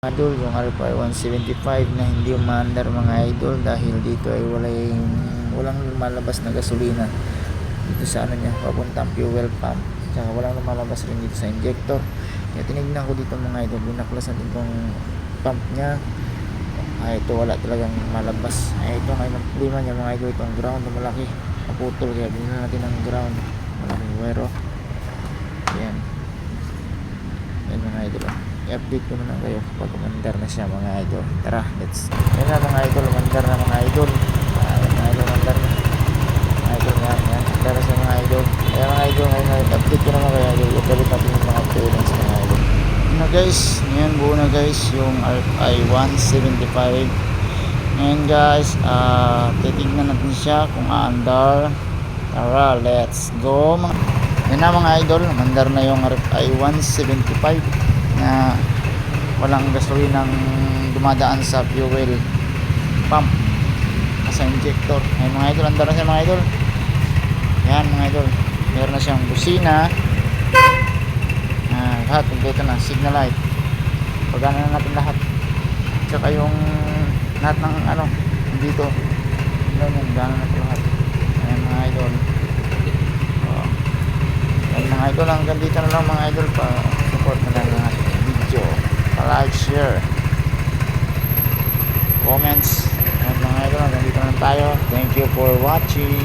Idol, yung RFI 175 na hindi umaandar mga idol dahil dito ay walang lumalabas na gasolina dito sa ano niya, papuntang fuel pump, tsaka walang lumalabas rin dito sa injector. Kaya tinignan ko dito mga idol, binaklasan din tong pump niya. Ito wala talagang malabas. Ito ngayon ang problema niya mga idol, itong ground na malaki naputol, kaya binili natin ng ground, malaking wire. Yan mga idol, i-update ko na kayo kapag umandar na siya mga idol. Tara, yan na mga idol, umandar na mga idol. Mga idol, umandar na mga idol, yan umandar na siya mga idol. Kaya mga idol, ngayon update ko naman kayo idol, ikalit natin yung mga clearance mga idol. Yun na guys, ngayon buo na guys yung RFI 175. Ngayon guys, titignan natin siya kung aandar. Tara, let's go yan na mga idol, umandar na yung RFI 175 na walang gasolinang dumadaan sa fuel pump sa injector. Ayun mga idol, andar na siya mga idol. Yan mga idol, meron na siyang busina, lahat kompleto na, signal light, pagana na natin lahat, tsaka yung lahat ng ano dito, yan, gana na ito lahat. Ayan mga idol. Ayan mga idol, hanggang dito na lang mga idol, pa support na lang ang video, pa-like, share, comments. Ayan mga idol, hanggang dito na lang tayo. Thank you for watching.